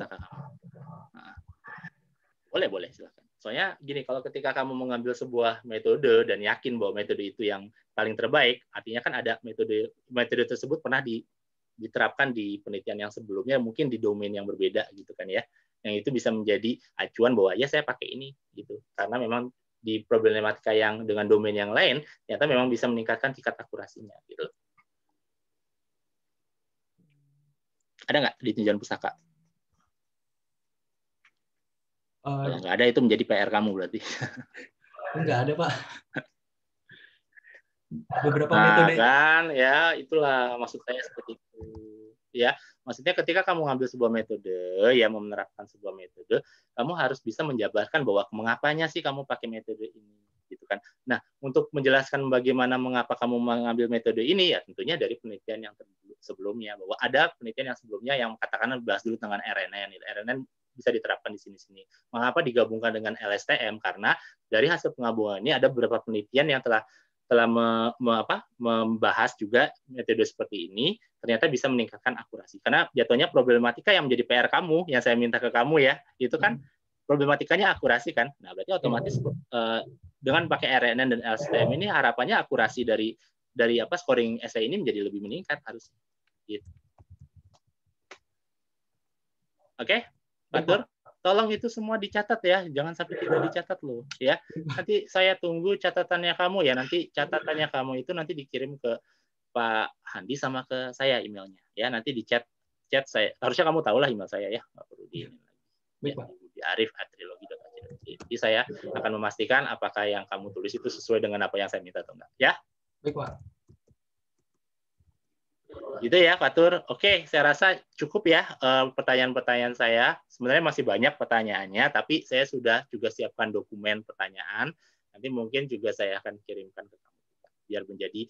Nah, boleh silakan. Soalnya gini, kalau ketika kamu mengambil sebuah metode dan yakin bahwa metode itu yang paling terbaik, artinya kan ada metode tersebut pernah diterapkan di penelitian yang sebelumnya, mungkin di domain yang berbeda gitu kan ya. Yang itu bisa menjadi acuan bahwa ya saya pakai ini gitu. Karena memang di problematika yang dengan domain yang lain, ternyata memang bisa meningkatkan tingkat akurasinya gitu. Ada nggak di tinjauan pustaka? Kalau nggak ada, itu menjadi PR kamu berarti. Nggak ada, Pak. Beberapa nah, metode. Kan, ya itulah maksud saya seperti itu. Ya, maksudnya ketika kamu ngambil sebuah metode, ya menerapkan sebuah metode, kamu harus bisa menjabarkan bahwa mengapanya sih kamu pakai metode ini, gitu kan. Nah, untuk menjelaskan bagaimana mengapa kamu mengambil metode ini, ya tentunya dari penelitian yang sebelumnya, bahwa ada penelitian yang sebelumnya yang katakanlah bahas dulu dengan RNN. RNN bisa diterapkan di sini-sini. Mengapa digabungkan dengan LSTM? Karena dari hasil penggabungan ini ada beberapa penelitian yang telah membahas juga metode seperti ini, ternyata bisa meningkatkan akurasi. Karena jatuhnya problematika yang menjadi PR kamu, yang saya minta ke kamu ya, itu kan problematikanya akurasi kan. Nah, berarti otomatis dengan pakai RNN dan LSTM ini harapannya akurasi dari scoring essay ini menjadi lebih meningkat harusnya. Gitu. Oke, Fatur, tolong itu semua dicatat ya, jangan sampai tidak dicatat loh ya. Nanti saya tunggu catatannya kamu ya, nanti catatannya kamu itu nanti dikirim ke Pak Handi sama ke saya emailnya ya, nanti di chat saya. Harusnya kamu tahu lah email saya ya, nggak perlu di ini lagi. Ya, Arif@trilogi.ac. Jadi saya akan memastikan apakah yang kamu tulis itu sesuai dengan apa yang saya minta atau enggak ya. Baik, Pak. Gitu ya, Fatur. Oke, saya rasa cukup ya pertanyaan-pertanyaan saya. Sebenarnya masih banyak pertanyaannya, tapi saya sudah juga siapkan dokumen pertanyaan. Nanti mungkin juga saya akan kirimkan ke kamu biar menjadi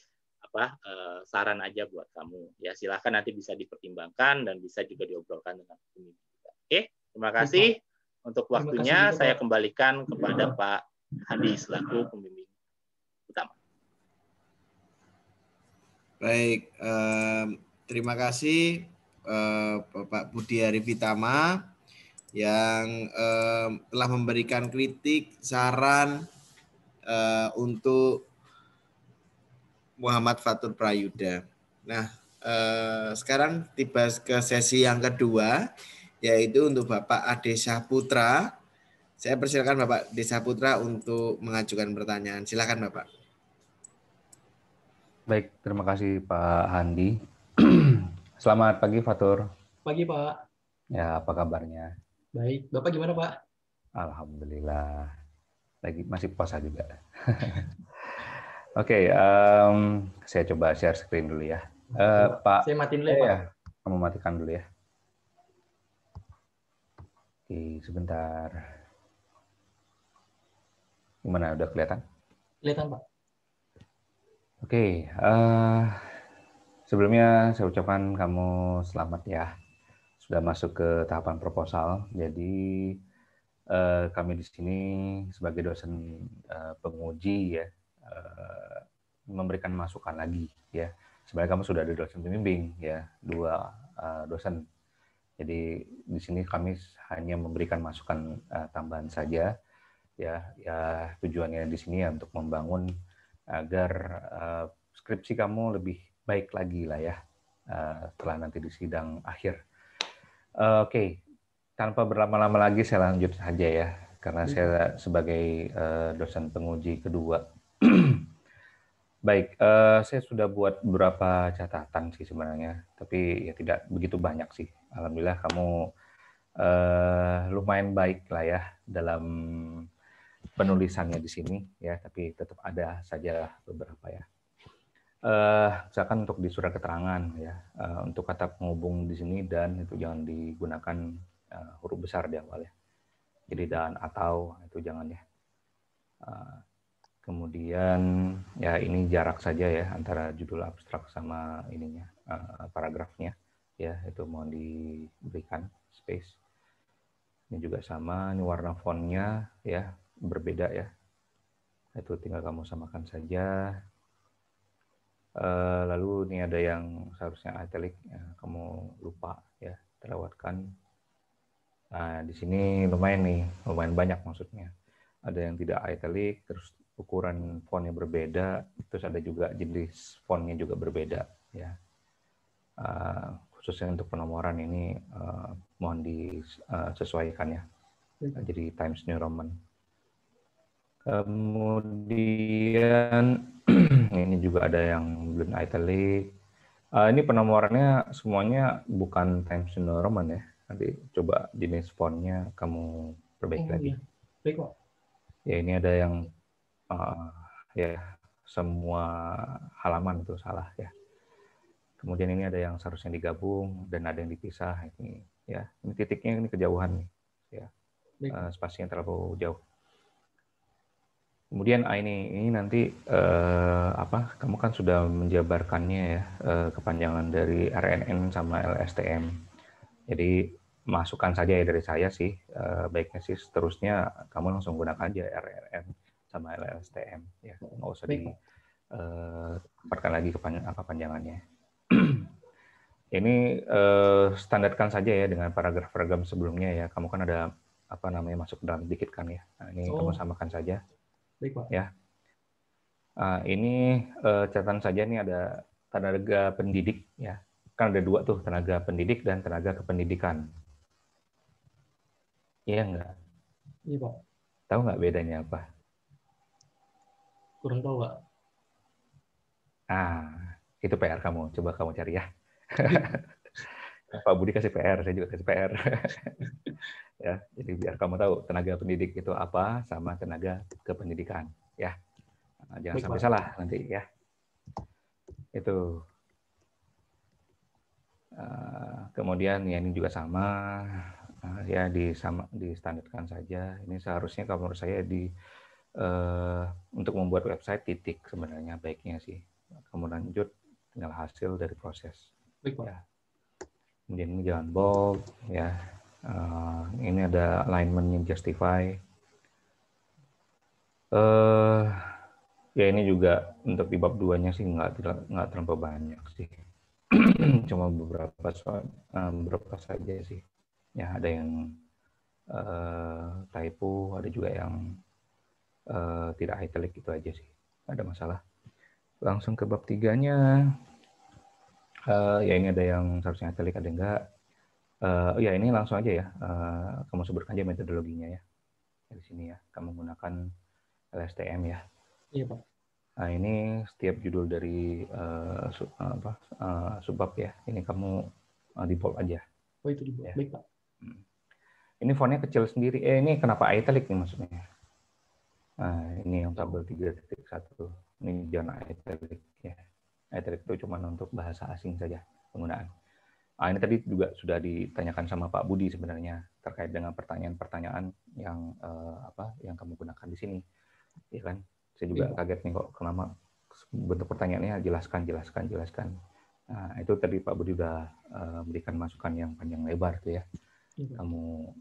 saran aja buat kamu. Ya, silakan nanti bisa dipertimbangkan dan bisa juga diobrolkan dengan pembimbing kita. Oke, terima kasih untuk waktunya. Saya kembalikan kepada Pak Handi selaku pembimbing utama. Baik, terima kasih Bapak Budi Arifitama yang telah memberikan kritik, saran untuk Muhammad Fatur Prayudha. Nah, sekarang tiba ke sesi yang kedua, yaitu untuk Bapak Ade Saputra. Saya persilakan Bapak Ade Saputra untuk mengajukan pertanyaan. Silakan Bapak. Baik, terima kasih Pak Handi. Selamat pagi, Fatur. Pagi, Pak. Ya, apa kabarnya? Baik. Bapak gimana, Pak? Alhamdulillah. Masih puasa juga. Oke, saya coba share screen dulu ya. Pak. Saya matiin dulu ya, Pak. Ya, kamu matikan dulu ya. Oke, sebentar. Gimana, udah kelihatan? Kelihatan, Pak. Oke, sebelumnya saya ucapkan kamu selamat ya, sudah masuk ke tahapan proposal. Jadi kami di sini sebagai dosen penguji ya, memberikan masukan lagi ya. Sebenarnya kamu sudah ada dosen pembimbing ya, 2 dosen. Jadi di sini kami hanya memberikan masukan tambahan saja ya. Tujuannya di sini ya untuk membangun agar skripsi kamu lebih baik lagi lah ya setelah nanti di sidang akhir. Oke, tanpa berlama-lama lagi saya lanjut saja ya, karena saya sebagai dosen penguji kedua. Baik, saya sudah buat beberapa catatan sih sebenarnya, tapi ya tidak begitu banyak sih. Alhamdulillah kamu lumayan baik lah ya dalam penulisannya di sini ya, tapi tetap ada saja beberapa ya. Misalkan untuk di surat keterangan ya, untuk kata penghubung di sini dan itu jangan digunakan huruf besar di awal ya. Jadi dan atau itu jangan ya. Kemudian ya ini jarak saja ya antara judul abstrak sama ininya paragrafnya ya, itu mohon diberikan space. Ini juga sama, ini warna fontnya ya berbeda ya. Itu tinggal kamu samakan saja. Lalu ini ada yang seharusnya italic, ya, kamu lupa ya, terlewatkan. Nah, di sini lumayan banyak maksudnya. Ada yang tidak italic, terus ukuran fontnya berbeda, terus ada juga jenis fontnya juga berbeda ya. Khususnya untuk penomoran ini mohon disesuaikan ya. Jadi Times New Roman. Kemudian ini juga ada yang belum italic. Ini penomorannya semuanya bukan Times New Roman ya. Nanti coba jenis fontnya kamu perbaiki lagi. Iya. Baik, Pak. Ya ini ada yang ya semua halaman itu salah ya. Kemudian ini ada yang seharusnya digabung dan ada yang dipisah ini ya. Ini titiknya ini kejauhan nih ya. Spasinya terlalu jauh. Kemudian ini nanti kamu kan sudah menjabarkannya ya kepanjangan dari RNN sama LSTM. Jadi masukkan saja ya dari saya sih, baiknya sih seterusnya kamu langsung gunakan aja RNN sama LSTM ya, nggak usah ditempatkan lagi kepanjangannya. Ini standarkan saja ya dengan paragraf-paragraf sebelumnya ya. Kamu kan ada masuk dalam dikit kan ya. Nah, ini kamu samakan saja. Baik, Pak. Ya. Ini catatan saja nih ada tenaga pendidik ya. Kan ada 2 tuh, tenaga pendidik dan tenaga kependidikan. Iya enggak? Iya, Pak. Tahu nggak bedanya apa? Kurang tahu, Pak. Itu PR kamu. Coba kamu cari ya. Pak Budi kasih PR, saya juga kasih PR. Ya, jadi biar kamu tahu tenaga pendidik itu apa sama tenaga kependidikan ya. Jangan sampai salah nanti ya. Itu. Kemudian ya ini juga sama ya distandarkan saja. Ini seharusnya kalau menurut saya untuk membuat website titik sebenarnya baiknya sih. Kamu lanjut tinggal hasil dari proses. Baik, Pak. Ya. Kemudian ini jangan bold ya. Ini ada alignment-nya justify. Ya ini juga untuk di bab 2-nya sih nggak terlalu banyak sih. Cuma beberapa saja sih. Ya ada yang typo, ada juga yang tidak italic, itu aja sih. Ada masalah. Langsung ke bab 3-nya. Ya ini ada yang seharusnya italic, ada enggak. Ya ini langsung aja ya. Kamu sebutkan aja metodologinya ya. Di sini ya, kamu menggunakan LSTM ya. Iya, Pak. Nah ini setiap judul dari subbab ya. Ini kamu di bold aja. Oh itu di bold. Ya. Baik, Pak. Ini fontnya kecil sendiri. Ini kenapa italic nih maksudnya? Nah ini yang tabel 3.1. Ini jangan italic ya. Italic itu cuma untuk bahasa asing saja penggunaan. Ini tadi juga sudah ditanyakan sama Pak Budi sebenarnya terkait dengan pertanyaan-pertanyaan yang yang kamu gunakan di sini, ya kan? Saya juga kaget nih kok kenapa bentuk pertanyaannya jelaskan. Nah, itu tadi Pak Budi udah berikan masukan yang panjang lebar tuh ya. Kamu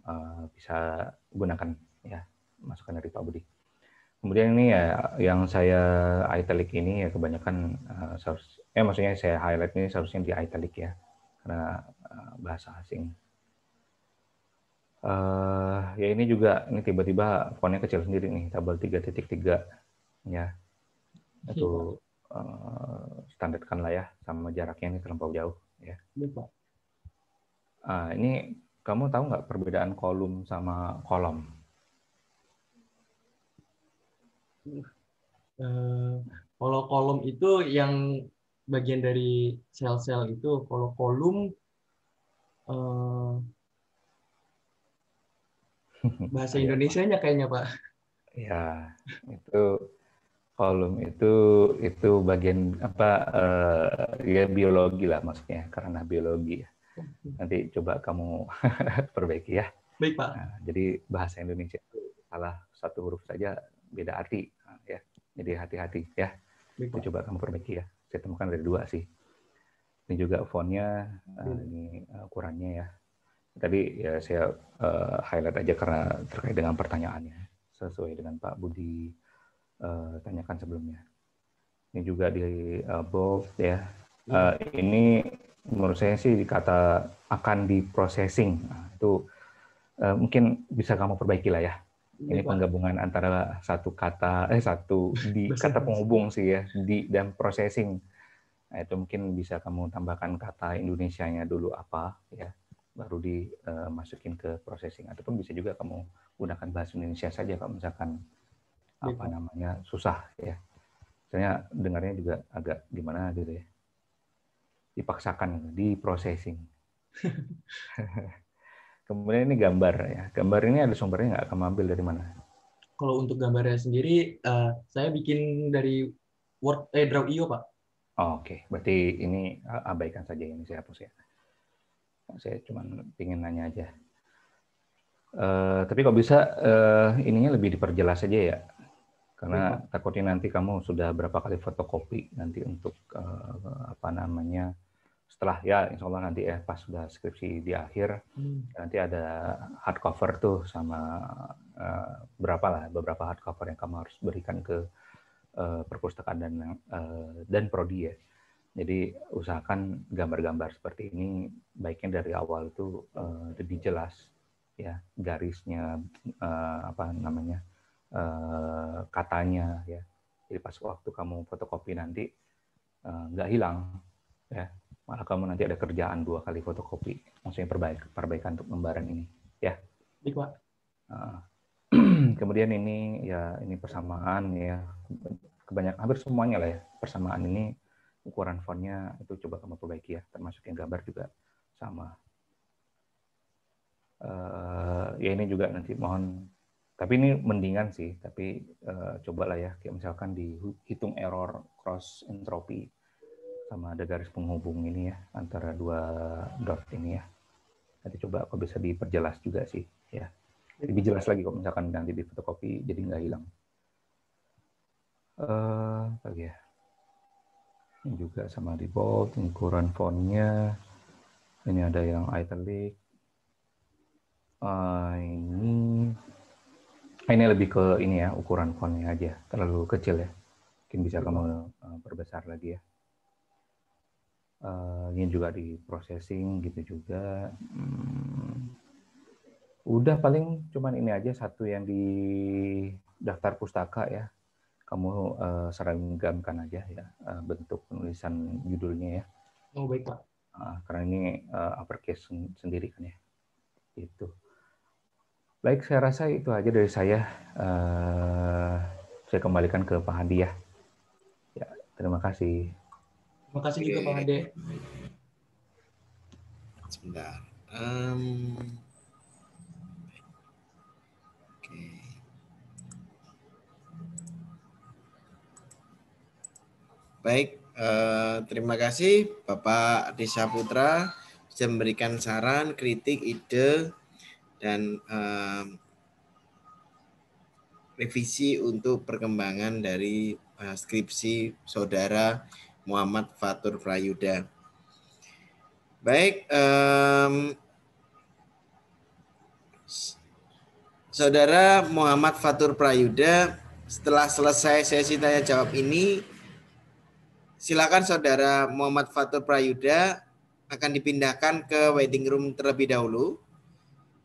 bisa gunakan ya masukan dari Pak Budi. Kemudian ini ya yang saya italic ini ya kebanyakan maksudnya saya highlight ini seharusnya di italic ya karena bahasa asing. Ya ini juga ini tiba-tiba fontnya kecil sendiri nih, tabel 3.3 ya. Itu standarkan lah ya, sama jaraknya ini terlampau jauh ya. Ini kamu tahu nggak perbedaan kolom sama kolom? Kalau kolom itu yang bagian dari sel-sel itu, kalau kolom bahasa Indonesianya kayaknya Pak. Ya, itu kolom itu bagian apa ya biologi lah maksudnya karena biologi ya. Nanti coba kamu perbaiki ya. Baik Pak. Nah, jadi bahasa Indonesia itu salah satu huruf saja beda arti ya. Jadi hati-hati ya. Itu coba kamu perbaiki ya. Saya temukan dari 2 sih. Ini juga fontnya, ini ukurannya ya. Tadi ya saya highlight aja karena terkait dengan pertanyaannya sesuai dengan Pak Budi tanyakan sebelumnya. Ini juga di bold ya. Ini menurut saya sih kata akan diprocessing. Nah, itu mungkin bisa kamu perbaiki lah ya. Ini penggabungan antara satu kata kata penghubung sih ya, di dan processing. Nah, itu mungkin bisa kamu tambahkan kata Indonesianya dulu apa ya, baru dimasukin ke processing, ataupun bisa juga kamu gunakan bahasa Indonesia saja kalau misalkan apa namanya susah ya. Misalnya dengarnya juga agak gimana gitu ya. Dipaksakan, di processing. Kemudian ini gambar ya. Gambar ini ada sumbernya nggak? Kamu ambil dari mana? Kalau untuk gambarnya sendiri, saya bikin dari Draw.io Pak. Oh, Oke. Berarti ini abaikan saja, ini saya hapus ya. Saya cuma ingin nanya aja. Tapi kalau bisa ininya lebih diperjelas saja ya. Karena takutnya nanti kamu sudah berapa kali fotokopi nanti untuk apa namanya setelah ya insya Allah nanti ya pas sudah skripsi di akhir nanti ada hardcover tuh sama beberapa hardcover yang kamu harus berikan ke perpustakaan dan prodi ya. Jadi usahakan gambar-gambar seperti ini baiknya dari awal itu lebih jelas ya, garisnya apa namanya katanya ya. Jadi pas waktu kamu fotokopi nanti nggak hilang ya, malah kamu nanti ada kerjaan 2 kali fotokopi, maksudnya perbaikan untuk lembaran ini ya. Baik Pak. Kemudian ini ya ini persamaan ya, kebanyakan hampir semuanya lah ya persamaan ini, ukuran fontnya itu coba kamu perbaiki ya, termasuk yang gambar juga sama. Ya ini juga nanti mohon, tapi ini mendingan sih, tapi cobalah ya, kayak misalkan dihitung error cross entropy sama ada garis penghubung ini ya antara 2 dot ini ya. Nanti coba kalau bisa diperjelas juga sih ya. Lebih jelas lagi kalau misalkan nanti di fotokopi jadi nggak hilang. Lagi ya. Ini juga sama di bold, ukuran fontnya. Ini ada yang italic. Ini lebih ke ini ya, ukuran fontnya aja, terlalu kecil ya. Mungkin bisa kamu perbesar lagi ya. Ini juga di processing gitu juga. Udah paling cuman ini aja satu yang di daftar pustaka ya. Kamu seragamkan aja ya bentuk penulisan judulnya ya. Oh baik Pak. Karena ini uppercase sendiri kan ya. Itu. Baik, saya rasa itu aja dari saya. Saya kembalikan ke Pak Handi ya. Ya, terima kasih. Terima kasih juga Pak Hande. Sebentar. Baik, terima kasih Bapak Desa Putra sudah memberikan saran, kritik, ide, dan revisi untuk perkembangan dari skripsi saudara Muhammad Fatur Prayuda. Baik, saudara Muhammad Fatur Prayuda, setelah selesai sesi tanya jawab ini, silakan saudara Muhammad Fatur Prayuda akan dipindahkan ke waiting room terlebih dahulu.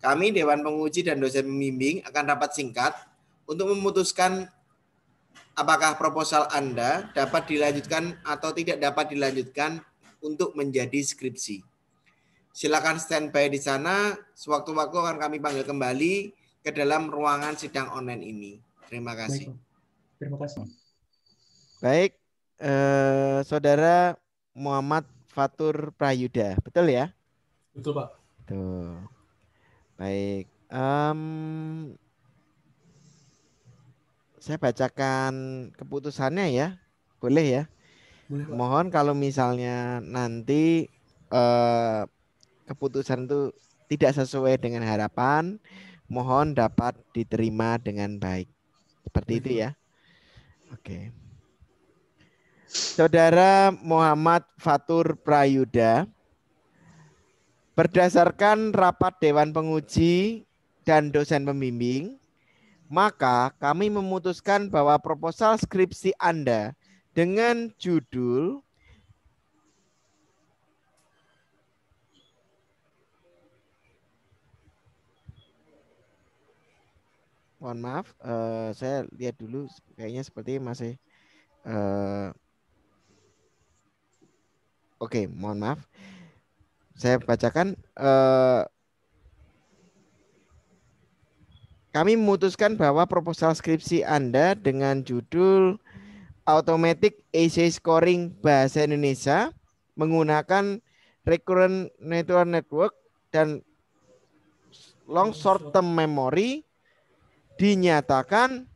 Kami Dewan Penguji dan dosen pembimbing akan rapat singkat untuk memutuskan apakah proposal Anda dapat dilanjutkan atau tidak dapat dilanjutkan untuk menjadi skripsi. Silakan standby di sana. Sewaktu-waktu akan kami panggil kembali ke dalam ruangan sidang online ini. Terima kasih. Baik, terima kasih. Baik, saudara Muhammad Fatur Prayuda, betul ya? Betul, Pak. Betul. Baik. Saya bacakan keputusannya ya, boleh ya? Boleh, Pak. Mohon kalau misalnya nanti keputusan itu tidak sesuai dengan harapan, mohon dapat diterima dengan baik. Seperti itu ya. Oke. Saudara Muhammad Fatur Prayuda, berdasarkan rapat Dewan Penguji dan dosen pembimbing, maka kami memutuskan bahwa proposal skripsi Anda dengan judul mohon maaf, saya lihat dulu, kayaknya seperti masih oke, mohon maaf. Saya bacakan, kami memutuskan bahwa proposal skripsi Anda dengan judul Automatic Essay Scoring Bahasa Indonesia menggunakan Recurrent Neural Network dan Long Short Term Memory dinyatakan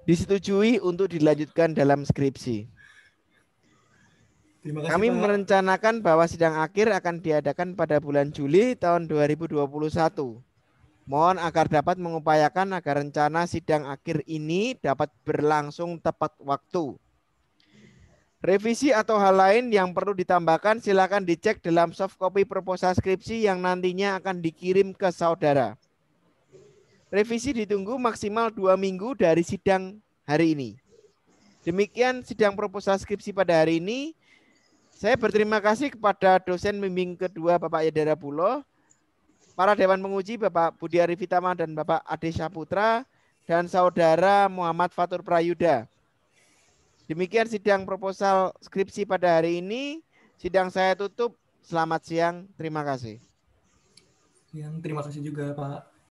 disetujui untuk dilanjutkan dalam skripsi. Terima kasih, Kami Pak. merencanakan bahwa sidang akhir akan diadakan pada bulan Juli tahun 2021. Mohon agar dapat mengupayakan agar rencana sidang akhir ini dapat berlangsung tepat waktu. Revisi atau hal lain yang perlu ditambahkan silakan dicek dalam soft copy proposal skripsi yang nantinya akan dikirim ke saudara. Revisi ditunggu maksimal 2 minggu dari sidang hari ini. Demikian sidang proposal skripsi pada hari ini. Saya berterima kasih kepada dosen pembimbing kedua Bapak Yadara Pulo, para Dewan Penguji Bapak Budi Arifitama dan Bapak Ade Saputra, dan saudara Muhammad Fatur Prayuda. Demikian sidang proposal skripsi pada hari ini. Sidang saya tutup. Selamat siang. Terima kasih. Terima kasih juga, Pak.